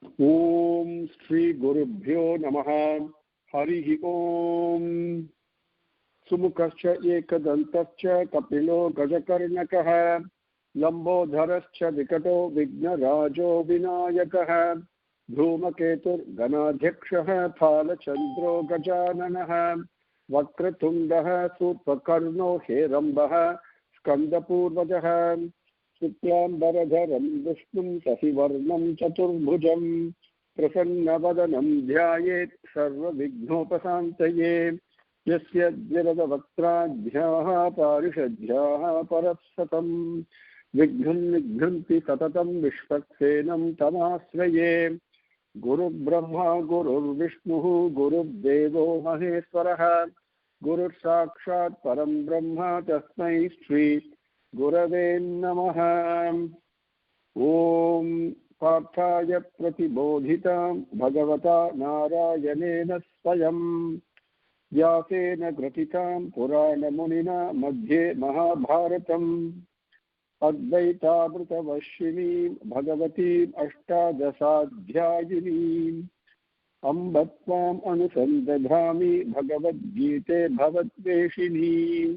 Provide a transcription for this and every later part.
ओम श्री गुरुभ्यो नमः। हरिः ओम। सुमुखश्च एकदन्तश्च कपिलो गजकर्णकः लंबोदरश्च विकटो विघ्नराजो विनायकः धूमकेतुर्गणाध्यक्षः फालचन्द्रो गजाननः वक्रतुण्डः सूर्पकर्णो हेरम्बः स्कन्दपूर्वजः शुक्लाम्बरधरं विष्णुं शशिवर्णं चतुर्भुजं प्रसन्नवदनं ध्यायेत् सर्वविघ्नोपशान्तये यस्य द्विरदवक्त्राभ्याः पारिषद्भ्याः परःसतं विघ्नं निघ्नन्ति सततं विश्वक्सेनं तमाश्रये। गुरुर्ब्रह्मा गुरुर्विष्णुः गुरुर्देवो महेश्वरः गुरुर्साक्षात् परं ब्रह्म तस्मै श्री गुरवे नमः। ओम पार्थाय प्रतिबोधितां भगवता नारायणेन स्वयं व्यासेन ग्रथितां पुराणमुनिना मध्ये महाभारतम् अद्वैतामृतवर्षिणीं भगवतीम् अष्टादशाध्यायिनीम् अम्ब त्वाम् अनुसन्दधामि भगवद्गीते भवद्वेषिणीम्।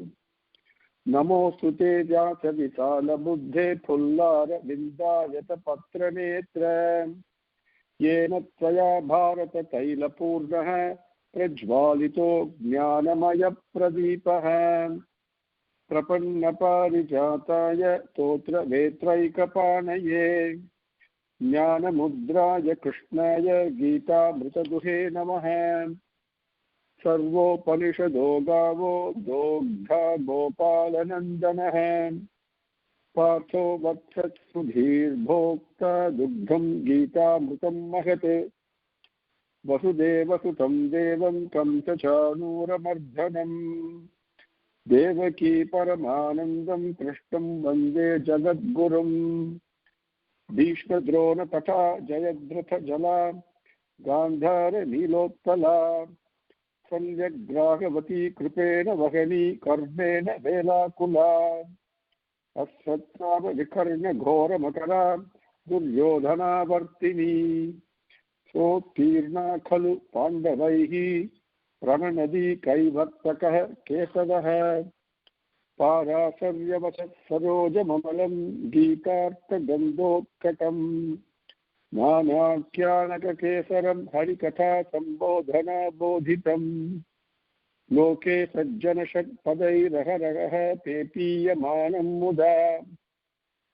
नमोऽस्तु ते व्यासविशालबुद्धे फुल्लारविन्दायतपत्रनेत्र येन त्वया भारततैलपूर्णः प्रज्वालितो ज्ञानमयप्रदीपः प्रपन्नपारिजाताय स्तोत्रवेत्रैकपाणये ज्ञानमुद्राय कृष्णाय गीतामृतदुहे नमः। सर्वोपनिषदो गावो दोग्धा गोपालनन्दनः पार्थो वत्सत्सुधीर्भोक्ता दुग्धं गीतामृतं महत् वसुदेवसुतं देवं कंसचाणूरमर्दनम् देवकी परमानन्दं कृष्णं वन्दे जगद्गुरुम्। भीष्मद्रोणतथा जयद्रथजला गान्धारनीलोत्पला संव्यग्राहवती कृपेण वहनी कर्मेण वेलाकुला अश्वत्थामविकर्ण्य घोरमकरा दुर्योधनावर्तिनी सोत्तीर्णा खलु पाण्डवैः प्रणनदी कैवर्तकः केशवः पाराशर्यवशः सरोजममलं गीतार्थगन्धोत्कटम् नानाख्यानककेसरं हरिकथा सम्बोधना बोधितम् लोके सज्जनषट्पदैरहरहः पेपीयमानं मुदा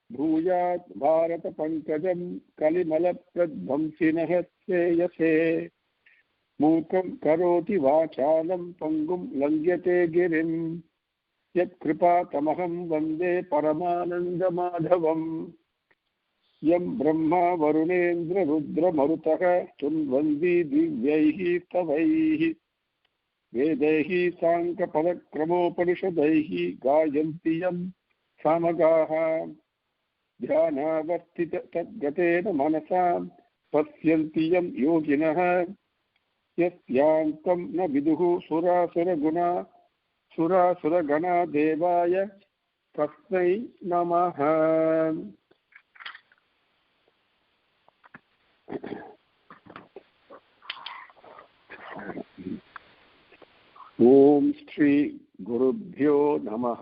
भूयात् भारतपङ्कजं कलिमलप्रध्वंसिनः श्रेयसे मूकं करोति वाचालं पङ्गुं लङ्घ्यते गिरिं यत्कृपातमहं वन्दे परमानन्दमाधवम्। यं ब्रह्मा वरुणेन्द्र रुद्रमरुतः तुन्वन्ति दिव्यैः स्तवैः वेदैः साङ्ख्यपदक्रमोपनिषदैः गायन्ति यं सामगाः ध्यानावस्थित तद्गतेन मनसा पश्यन्ति यं योगिनः यस्यान्तं न विदुः सुरासुरगणा देवाय तस्मै नमः। ओम श्री गुरुभ्यो नमः।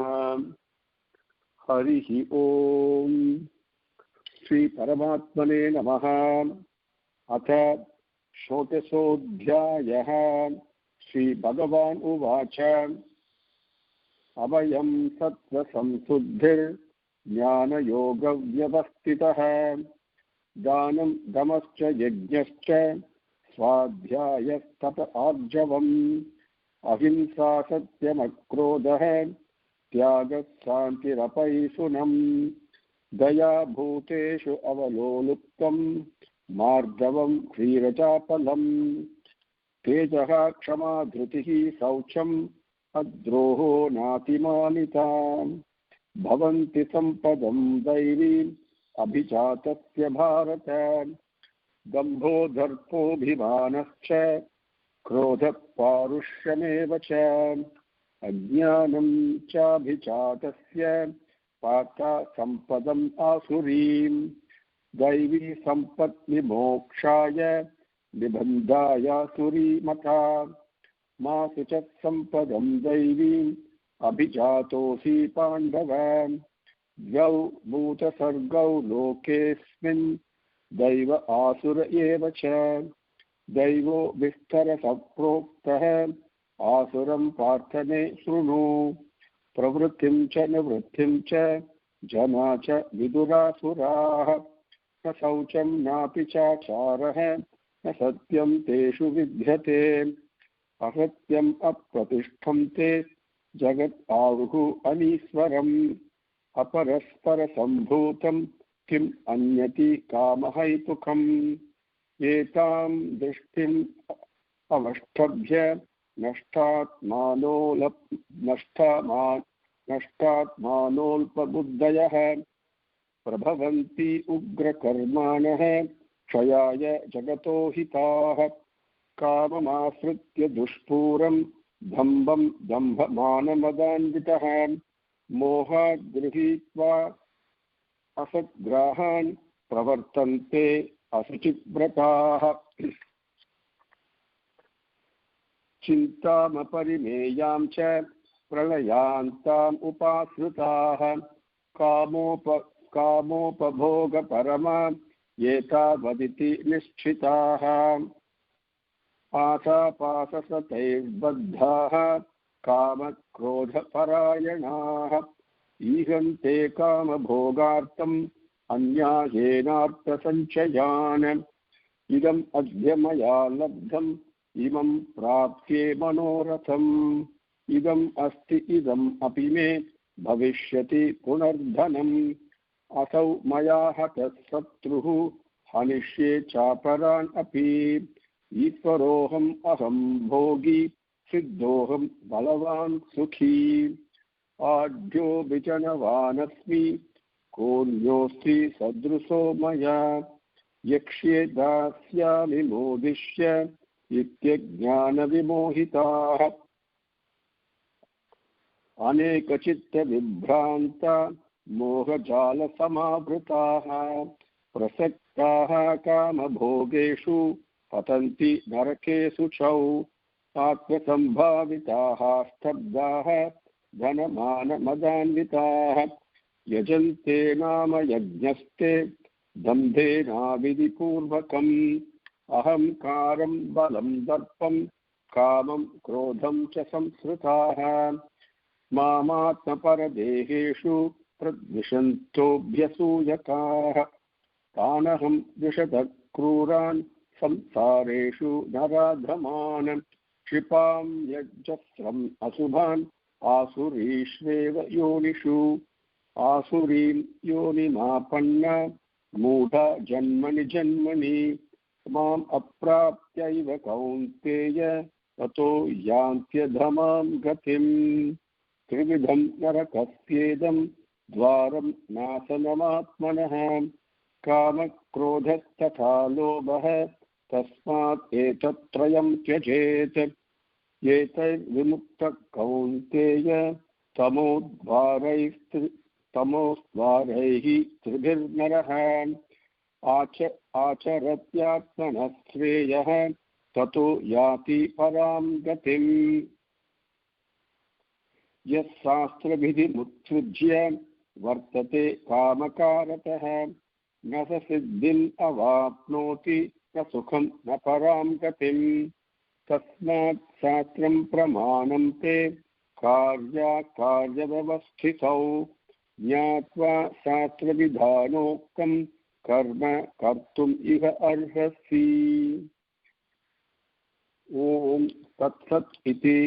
हरिः ओम। श्री परमात्मने नमः। अथ षोडशोऽध्यायः। श्री भगवान् उवाच अभयं सत्त्वसंशुद्धिर्ज्ञानयोगव्यवस्थितः दानं दमश्च यज्ञश्च स्वाध्यायस्तप आर्जवम् अहिंसा सत्यमक्रोधः त्यागः शान्तिरपैशुनम् दया भूतेषु अवलोलुप्तं मार्दवं ह्रीरचापलम् तेजः क्षमा धृतिः शौचम् अद्रोहो नातिमानिता भवन्ति सम्पदं दैवीम् अभिजातस्य भारत दम्भो दर्पोऽभिमानश्च क्रोधः पारुष्यमेव च अज्ञानं चाभिजातस्य पाता सम्पदम् आसुरीम् दैवी सम्पत्तिमोक्षाय निबन्धाय सुरीमता मासु च सम्पदं दैवीम् अभिजातोऽसि पाण्डव द्वौ भूतसर्गौ लोकेऽस्मिन् दैव आसुर एव च दैवो विस्तरसः प्रोक्तः आसुरं पार्थ मे शृणु प्रवृत्तिं च निवृत्तिं च जना च विदुरासुराः न शौचं नापि चाचारः न सत्यं तेषु विद्यते असत्यम् अप्रतिष्ठं ते जगत् आहुः अनीश्वरम् अपरस्परसम्भूतं किम् अन्यति कामहैतुकम् एतां दृष्टिम् अवष्टभ्य नष्टात्मानोऽल्पबुद्धयः प्रभवन्ति उग्रकर्माणः क्षयाय जगतो हिताः काममाश्रित्य दुष्पूरं दम्भं दम्भमानमदान्वितः मोहात् गृहीत्वा असद्ग्राहान् प्रवर्तन्ते असुचिव्रताः चिन्तामपरिमेयां च प्रलयान्ताम् उपाश्रिताः कामोपभोगपरमा एतावदिति निश्चिताः आशापाशसतैर्बद्धाः कामक्रोधपरायणाः ईहन्ते कामभोगार्थम् अन्यायेनार्थसञ्चयान् इदम् अद्य मया लब्धम् इमं प्राप्ये मनोरथम् इदम् अस्ति इदम् अपि मे भविष्यति पुनर्धनम् असौ मया हतः शत्रुः हनिष्ये चापरान् अपि ईश्वरोऽहम् अहं भोगी सिद्धोऽहं बलवान् सुखी आढ्यो विजनवानस्मि कोऽन्योऽस्ति सदृशो मया यक्ष्ये दास्यामि मोदिष्य इत्यज्ञानविमोहिताः अनेकचित्तविभ्रान्ता मोहजालसमावृताः प्रसक्ताः कामभोगेषु पतन्ति नरकेषु च आत्मसम्भाविताः स्तब्धाः धनमानमदान्विताः यजन्ते नाम यज्ञस्ते दम्भेनाविधिपूर्वकम् अहंकारं बलं दर्पं कामं क्रोधं च संश्रिताः मामात्मपरदेहेषु प्रद्विषन्तोऽभ्यसूयकाः तानहं द्विषतः क्रूरान् संसारेषु नराधमान् क्षिपां यज्जस्रम् अशुभान् आसुरीष्वेव योनिषु आसुरीं योनिमापन्ना मूढा जन्मनि जन्मनि माम् अप्राप्यैव कौन्तेय ततो यान्त्यधमां गतिम् त्रिविधं नरकस्येदं द्वारं नाशनमात्मनः कामक्रोधस्तथा लोभः तस्मात् एतत्त्रयं त्यजेत् एतैर्विमुक्तः कौन्तेय तमोद्वारैः त्रिभिर्नरः आचरत्यात्मनः श्रेयः ततो याति परां गतिम् यः शास्त्रविधिमुत्सृज्य वर्तते कामकारतः न स सिद्धिम् अवाप्नोति न सुखं न परां गतिम् तस्मात् शास्त्रं प्रमाणं ते कार्याकार्यव्यवस्थितौ ज्ञात्वा शास्त्रविधानोक्तं कर्म कर्तुम् इह अर्हसि। ओम तत्सत् इति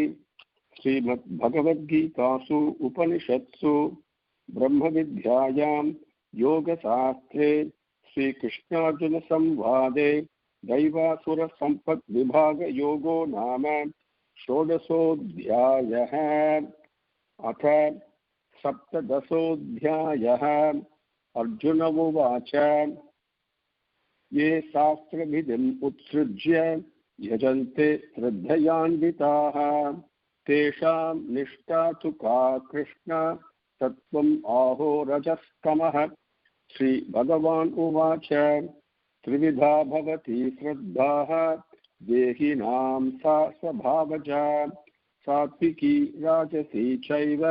श्रीमद्भगवद्गीतासु उपनिषत्सु ब्रह्मविद्यायां योगशास्त्रे श्रीकृष्णार्जुनसंवादे दैवासुरसम्पद्विभागयोगो नाम षोडशोऽध्यायः। अथ सप्तदशोऽध्यायः। अर्जुन उवाच ये शास्त्रविधिम् उत्सृज्य यजन्ते श्रद्धयान्विताः तेषां निष्ठा तु का कृष्ण तत्त्वम् आहो रजस्तमः श्रीभगवान् उवाच त्रिविधा भवति श्रद्धाः देहिनां सा स्वभावजा सात्विकी राजसी चैव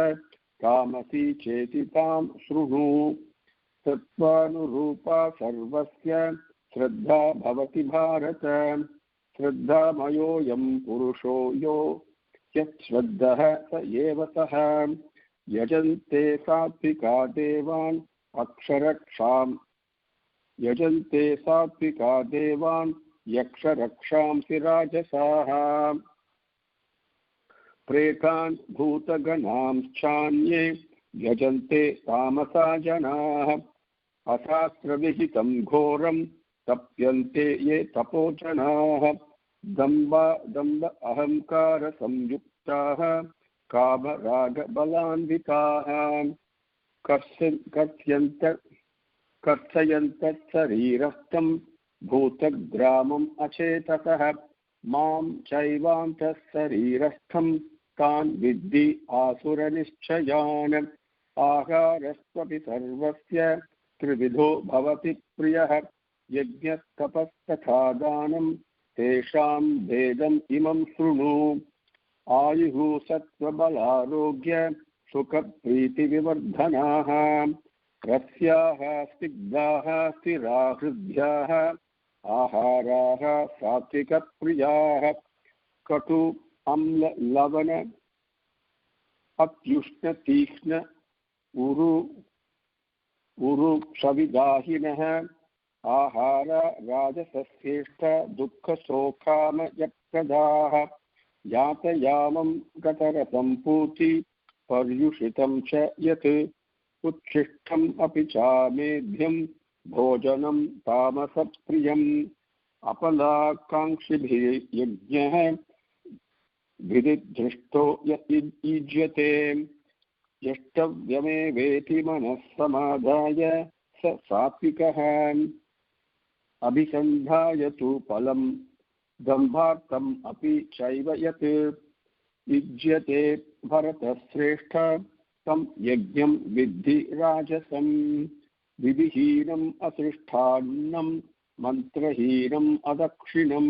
तामसी चेति तां शृणु सत्त्वानुरूपा सर्वस्य श्रद्धा भवति भारत श्रद्धामयोऽयं पुरुषो यो यच्छ्रद्धः स एव सः यजन्ते सात्विका देवान् यक्षरक्षांसि राजसाः प्रेतान् भूतगणांश्चान्ये यजन्ते तामसा जनाः अशास्त्रविहितं घोरं तप्यन्ते ये तपोजनाः दम्भ अहंकार संयुक्ताः कामरागबलान्विताः कर्षयन्तः शरीरस्थं भूतग्रामम् अचेतसः मां चैवान्तः शरीरस्थं तान् विद्धि आसुरनिश्चयान् आहारस्त्वपि सर्वस्य त्रिविधो भवति प्रियः यज्ञस्तपस्तथा दानं तेषां भेदम् इमं शृणु आयुः सत्त्वबलारोग्य सुखप्रीतिविवर्धनाः रस्याः स्निग्धाः स्थिरा हृद्याः आहाराः सात्विकप्रियाः कटु अम्ल लवण अत्युष्ण तीक्ष्ण उरुक्षविदाहिनः आहार राजसश्रेष्ठ दुःखशोकामयप्रदाः यातयामं गतरसं पूति पर्युषितं च यत् उच्छिष्टम् अपि चामेध्यं भोजनं तामसप्रियम् अपलाकाङ्क्षिभिः यज्ञः विधिदृष्टो युज्यते यष्टव्यमेवेति मनः समाधाय स सात्विकः अभिसन्धाय तु फलं दम्भार्थम् अपि चैव यत् युज्यते भरतश्रेष्ठ तं यज्ञं विद्धि राजसं विधिहीनम् असृष्टान्नं मन्त्रहीनम् अदक्षिणं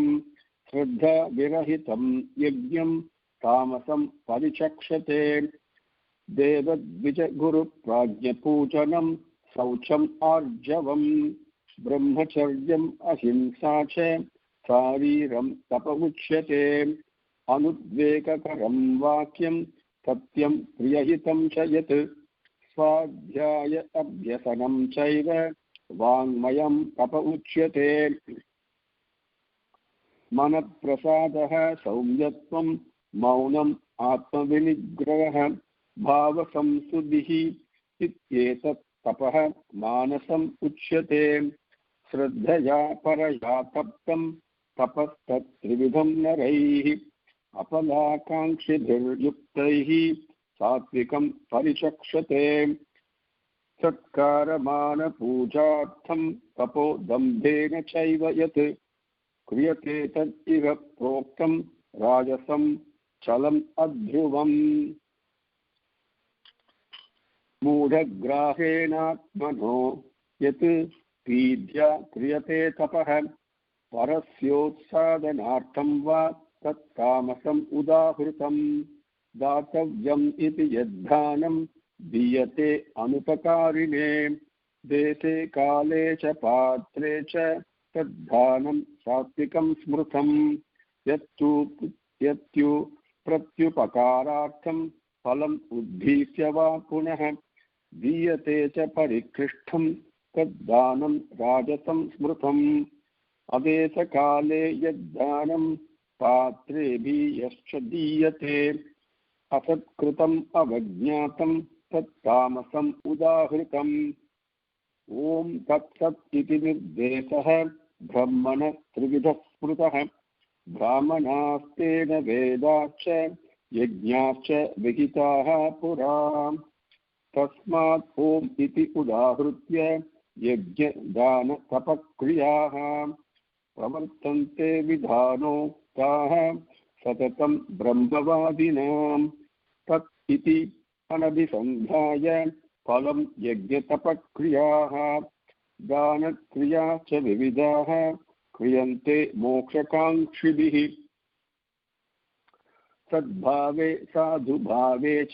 श्रद्धाविरहितं यज्ञं तामसं परिचक्षते देवद्विजगुरुप्राज्ञपूजनं शौचम् आर्जवम् ब्रह्मचर्यम् अहिंसा च शारीरं तप उच्यते अनुद्वेगकरं वाक्यं सत्यं प्रियहितं च यत् स्वाध्याय अभ्यसनं चैव वाङ्मयं तप उच्यते मनप्रसादः सौम्यत्वं मौनम् आत्मविनिग्रहः भावसंसुद्धिः इत्येतत् तपः मानसम् उच्यते श्रद्धया परया तप्तं तपस्तत्त्रिविधं नरैः अपलाकाङ्क्षिभिर्युक्तैः सात्विकं परिचक्षते सत्कारमानपूजार्थं तपो दम्भेन चैव यत् क्रियते तदिह प्रोक्तं राजसं चलम् अध्रुवम् मूढग्राहेणात्मनो यत् पीड्या क्रियते तपः परस्योत्सादनार्थं वा तत्तामसम् उदाहृतं दातव्यम् इति यद्दानं दीयते अनुपकारिणे देशे काले च पात्रे च तद्दानं सात्विकं स्मृतं यत्तु प्रत्युपकारार्थं फलम् उद्दीश्य वा पुनः दीयते च परिकृष्टं तद्दानं राजसं स्मृतम् अदेशकाले यद्दानं पात्रेभिः यश्च दीयते असत्कृतम् अवज्ञातं तत्तामसम् उदाहृतम् ओम तत्सत् इति निर्देशः ब्रह्मणः त्रिविधः स्मृतः ब्राह्मणास्तेन वेदाश्च यज्ञाश्च विहिताः पुरा तस्मात् ओम इति उदाहृत्य यज्ञदानतपक्रियाः प्रवर्तन्ते विधानोक्ताः सततं ब्रह्मवादिनां तत् इति अनभिसन्धाय फलं यज्ञतपक्रियाः दानक्रिया च विविधाः क्रियन्ते मोक्षकाङ्क्षिभिः सद्भावे साधुभावे च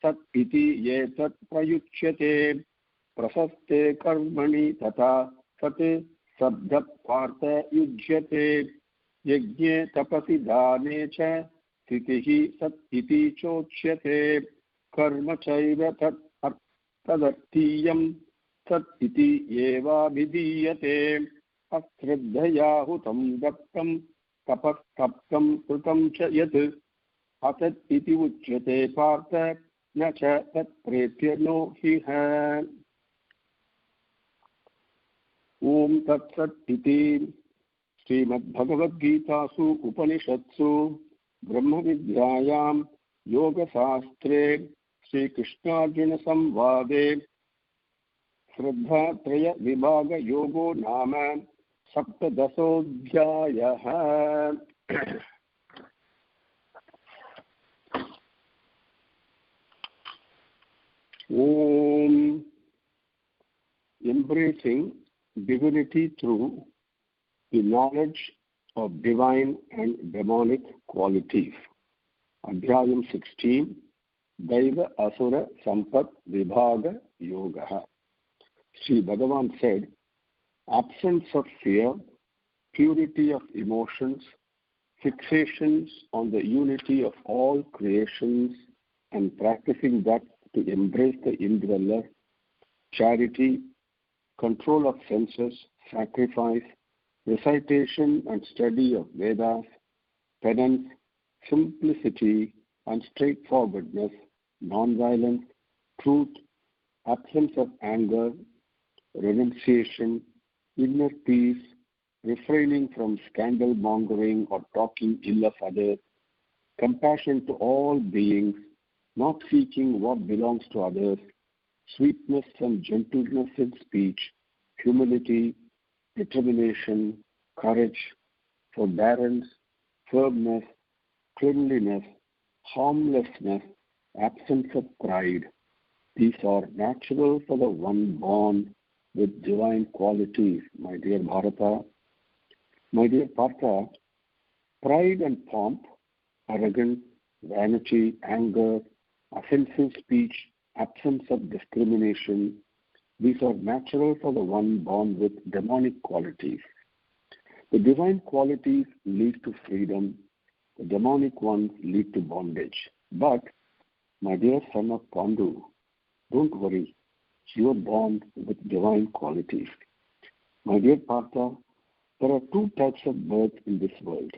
सत् इति ये तत् प्रयुज्यते प्रशस्ते कर्मणि तथा सत् शब्दः पार्थ युज्यते यज्ञे तपसि दाने च स्थितिः सत् इति चोच्यते कर्म चैव तदर्थीयं सत् इति एवाभिधीयते अश्रद्धया हुतं दत्तं तपस्तप्तं कृतं च यत् असत् इति उच्यते पार्थ न च तत्प्रेत्य नो ह्यः। ओम तत्सत् इति श्रीमद्भगवद्गीतासु उपनिषत्सु ब्रह्मविद्यायां योगशास्त्रे श्रीकृष्णार्जुनसंवादे श्रद्धात्रयविभागयोगो नाम सप्तदशोऽध्यायः। Om. Embracing divinity through the knowledge of divine and demonic qualities. Adhyayam 16. Daiva Asura Sampat Vibhaga Yoga. Sri Bhagavan said, absence of fear, purity of emotions, fixations on the unity of all creations, and practicing that to embrace the indweller, charity, control of senses, sacrifice, recitation and study of Vedas, penance, simplicity and straightforwardness, non-violence, truth, absence of anger, renunciation, inner peace, refraining from scandal-mongering or talking ill of others, compassion to all beings, not seeking what belongs to others, sweetness and gentleness in speech, humility, determination, courage, forbearance, firmness, cleanliness, harmlessness, absence of pride. These are natural for the one born with divine qualities, my dear Bharata. My dear Partha, pride and pomp, arrogance, vanity, anger, offensive speech, absence of discrimination, these are natural for the one born with demonic qualities. The divine qualities lead to freedom, the demonic ones lead to bondage. But, my dear son of Pandu, don't worry, you are born with divine qualities. My dear Partha, there are two types of birth in this world.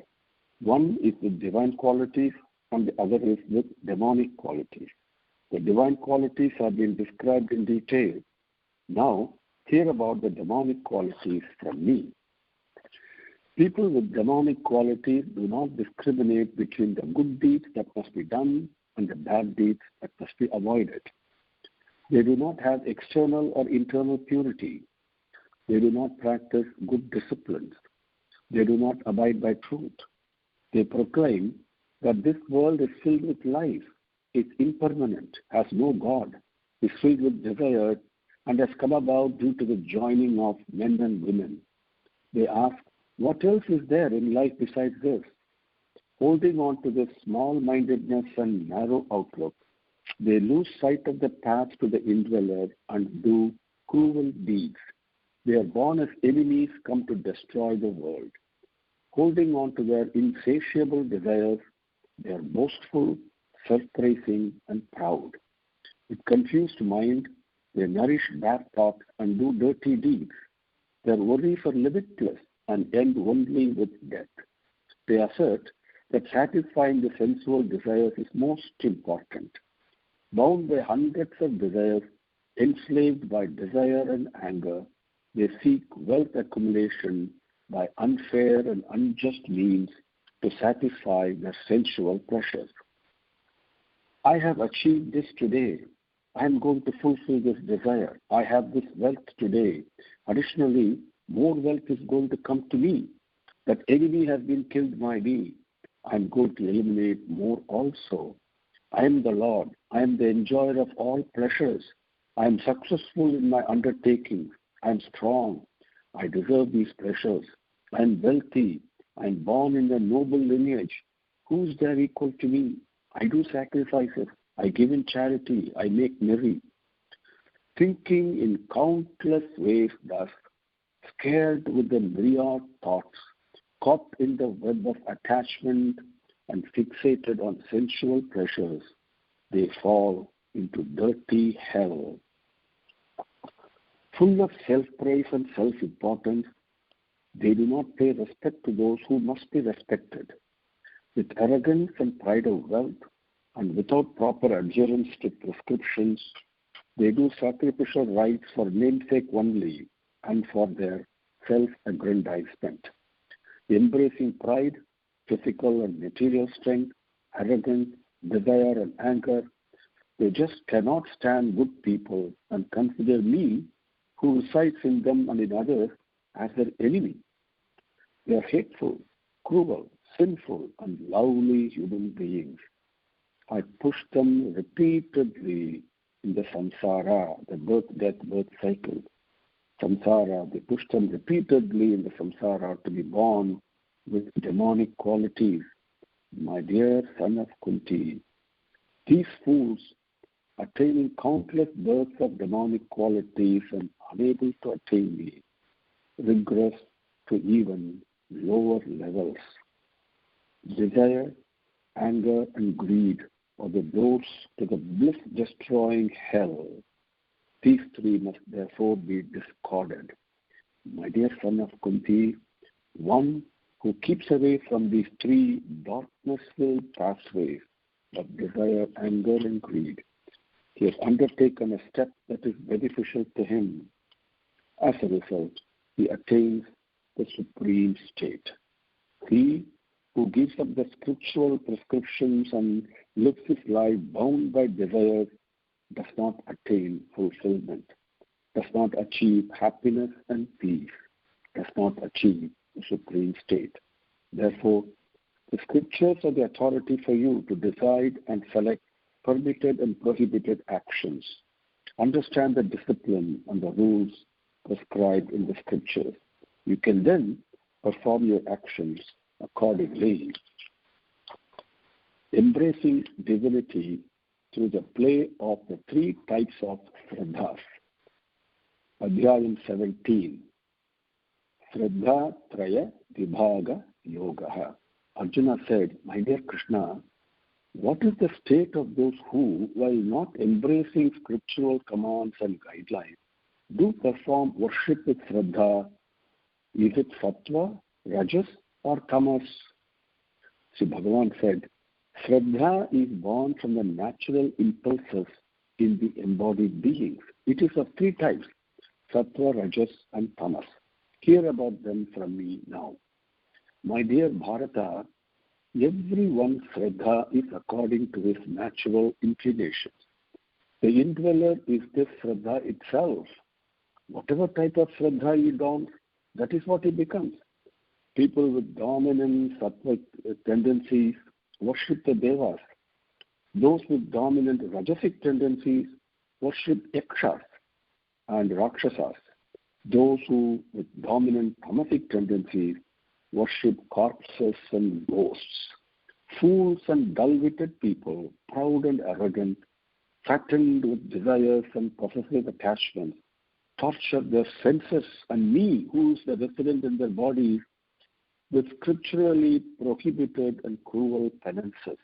One is with divine qualities and the other is with demonic qualities. The divine qualities have been described in detail. Now, hear about the demonic qualities from me. People with demonic qualities do not discriminate between the good deeds that must be done and the bad deeds that must be avoided. They do not have external or internal purity. They do not practice good disciplines. They do not abide by truth. They proclaim that this world is filled with life, is impermanent, has no God, is filled with desires, and has come about due to the joining of men and women. They ask, what else is there in life besides this? Holding on to this small-mindedness and narrow outlook, they lose sight of the path to the indweller and do cruel deeds. They are born as enemies come to destroy the world. Holding on to their insatiable desires, they are boastful, self-praising, and proud. With confused mind, they nourish bad thoughts and do dirty deeds. Their worries are limitless and end only with death. They assert that satisfying the sensual desires is most important. Bound by hundreds of desires, enslaved by desire and anger, they seek wealth accumulation by unfair and unjust means to satisfy their sensual pleasures. I have achieved this today. I am going to fulfill this desire. I have this wealth today. Additionally, more wealth is going to come to me. That enemy has been killed by me. I am going to eliminate more also. I am the Lord. I am the enjoyer of all pleasures. I am successful in my undertakings. I am strong. I deserve these pleasures. I am wealthy. I am born in a noble lineage. Who is there equal to me? I do sacrifices. I give in charity. I make merry. Thinking in countless ways thus, scared with the myriad thoughts, caught in the web of attachment and fixated on sensual pleasures, they fall into dirty hell. Full of self-praise and self-importance, they do not pay respect to those who must be respected. With arrogance and pride of wealth, and without proper adherence to prescriptions, they do sacrificial rites for namesake only and for their self-aggrandizement. Embracing pride, physical and material strength, arrogance, desire and anger, they just cannot stand good people and consider me, who resides in them and in others, as their enemy. They are hateful, cruel, sinful, and lovely human beings. I push them repeatedly in the samsara, the birth cycle. Samsara, they push them repeatedly in the samsara to be born with demonic qualities. My dear son of Kunti, these fools, attaining countless births of demonic qualities and unable to attain me, regress to even lower levels. Desire, anger, and greed are the doors to the bliss-destroying hell. These three must therefore be discarded. My dear son of Kunti, one who keeps away from these three darkness-filled pathways of desire, anger, and greed, he has undertaken a step that is beneficial to him. As a result, he attains the supreme state. He who gives up the scriptural prescriptions and lives his life bound by desires does not attain fulfillment, does not achieve happiness and peace, does not achieve the supreme state. Therefore, the scriptures are the authority for you to decide and select permitted and prohibited actions. Understand the discipline and the rules prescribed in the scriptures. You can then perform your actions accordingly. Embracing divinity through the play of the three types of Shraddhas. Adhyayam 17. Shraddha Traya Vibhaga Yoga. Arjuna said, my dear Krishna, what is the state of those who, while not embracing scriptural commands and guidelines, do perform worship with Shraddha? Is it Sattva, Rajas, or Tamas? See, Bhagavan said, Shraddha is born from the natural impulses in the embodied beings. It is of three types, Sattva, Rajas, and Tamas. Hear about them from me now. My dear Bharata, everyone's Shraddha is according to his natural inclinations. The indweller is this Shraddha itself. Whatever type of Shraddha he dons, that is what he becomes. People with dominant sattvic tendencies worship the devas. Those with dominant rajasic tendencies worship yakshas and rakshasas. Those who with dominant tamasic tendencies worship corpses and ghosts. Fools and dull-witted people, proud and arrogant, fattened with desires and possessive attachments, torture their senses and me, who is the resident in their bodies, with scripturally prohibited and cruel penances.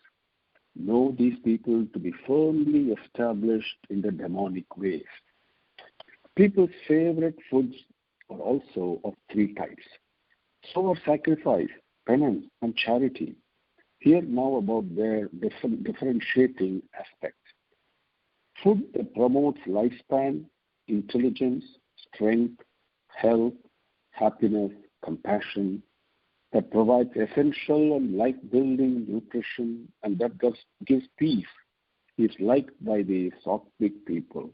Know these people to be firmly established in the demonic ways. People's favorite foods are also of three types. So are sacrifice, penance, and charity. Hear now about their differentiating aspects. Food that promotes lifespan, intelligence, strength, health, happiness, compassion, that provides essential and life-building nutrition, and that gives peace, is liked by the sattvic people.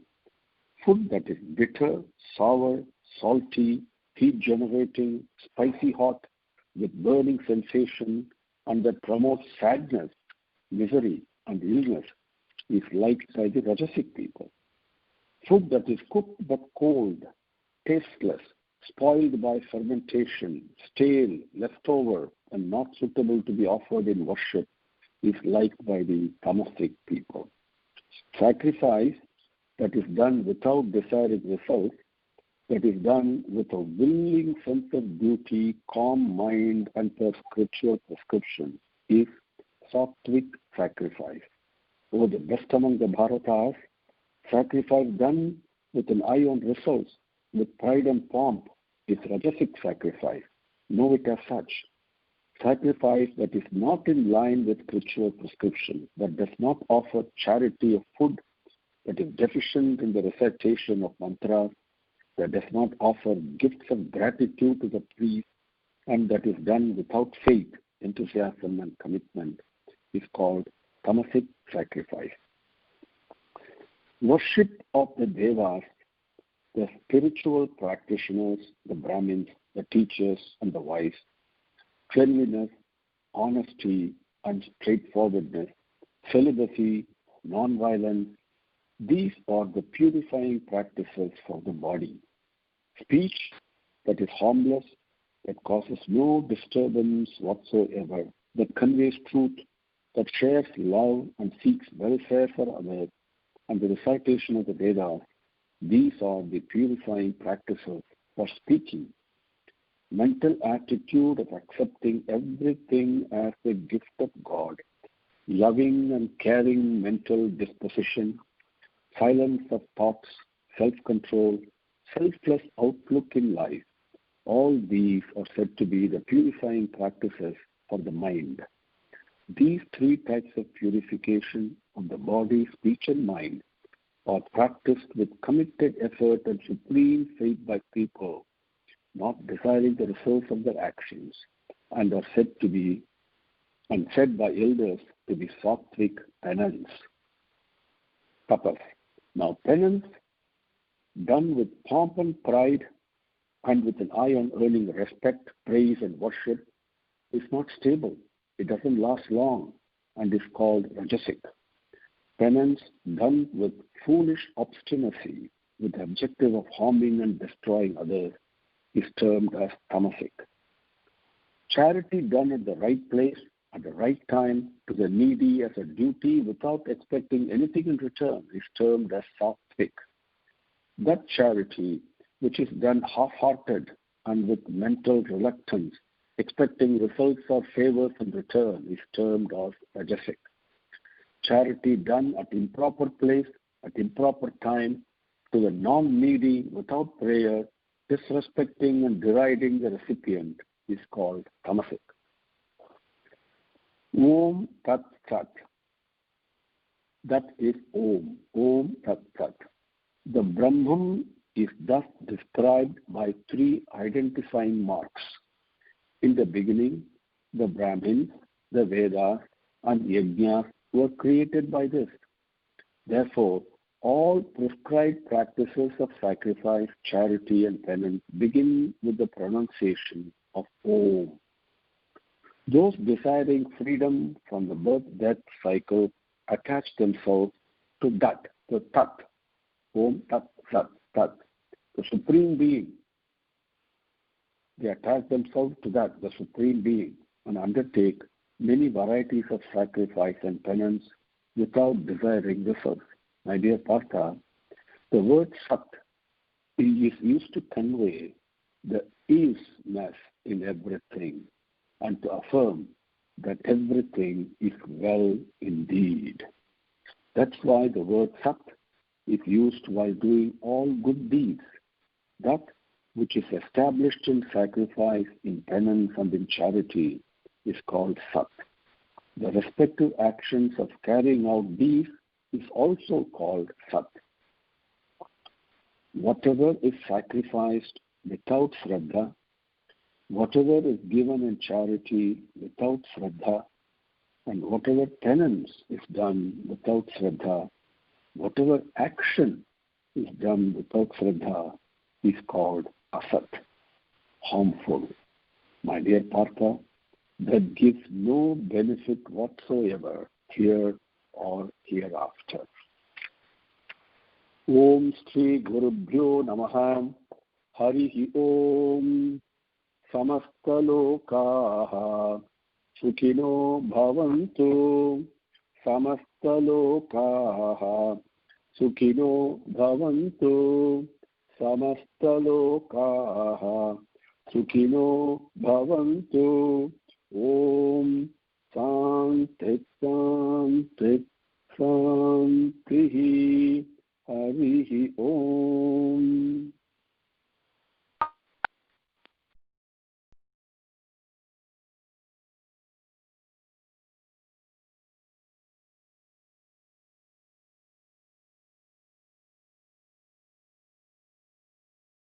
Food that is bitter, sour, salty, heat-generating, spicy hot, with burning sensation, and that promotes sadness, misery, and illness, is liked by the rajasic people. Food that is cooked but cold, tasteless, spoiled by fermentation, stale, leftover, and not suitable to be offered in worship is liked by the tamasic people. Sacrifice that is done without desiring results, that is done with a willing sense of duty, calm mind, and per scriptural prescription is sattvic sacrifice. Or the best among the Bharatas, sacrifice done with an eye on results, with pride and pomp, is rajasic sacrifice. Know it as such. Sacrifice that is not in line with scriptural prescription, that does not offer charity of food, that is deficient in the recitation of mantras, that does not offer gifts of gratitude to the priest, and that is done without faith, enthusiasm, and commitment, is called tamasic sacrifice. Worship of the Devas, the spiritual practitioners, the Brahmins, the teachers, and the wise, cleanliness, honesty, and straightforwardness, celibacy, non-violence, these are the purifying practices for the body. Speech that is harmless, that causes no disturbance whatsoever, that conveys truth, that shares love and seeks welfare for others, and the recitation of the Vedas, these are the purifying practices for speaking. Mental attitude of accepting everything as a gift of God, loving and caring mental disposition, silence of thoughts, self-control, selfless outlook in life, all these are said to be the purifying practices for the mind. These three types of purification of the body, speech, and mind are practiced with committed effort and supreme faith by people, not desiring the results of their actions, and are said to be, and said by elders to be sattvic penance. Tapas. Now, penance done with pomp and pride and with an eye on earning respect, praise, and worship is not stable. It doesn't last long and is called rajasic. Penance done with foolish obstinacy, with the objective of harming and destroying others, is termed as tamasic. Charity done at the right place, at the right time, to the needy as a duty without expecting anything in return is termed as sattvic. That charity which is done half-hearted and with mental reluctance, expecting results or favors in return, is termed as rajasic. Charity done at improper place, at improper time, to the non-needy without prayer, disrespecting and deriding the recipient, is called tamasic. Om Tat Sat. That is Om. Om Tat Sat. The Brahman is thus described by three identifying marks. In the beginning, the Brahmins, the Vedas, and Yajnas were created by this. Therefore, all prescribed practices of sacrifice, charity, and penance begin with the pronunciation of Om. Those desiring freedom from the birth-death cycle attach themselves to that, the Tat, Om Tat Sat, Tat, the Supreme Being. They attach themselves to that, the Supreme Being, and undertake many varieties of sacrifice and penance without desiring results. My dear Partha, the word Sat is used to convey the isness in everything and to affirm that everything is well indeed. That's why the word Sat is used while doing all good deeds. That which is established in sacrifice, in penance, and in charity is called Sat. The respective actions of carrying out these is also called Sat. Whatever is sacrificed without Shraddha, whatever is given in charity without Shraddha, and whatever penance is done without Shraddha, whatever action is done without Shraddha is called Asat, harmful. My dear Partha, that gives no benefit whatsoever here or hereafter. Om Shri Gurubhyo Namaha. हरिः ओम। समस्तलोकाः सुखिनो भवन्तु। समस्तलोकाः सुखिनो भवन्तु। समस्तलोकाः सुखिनो भवन्तु। ओम शांति शांति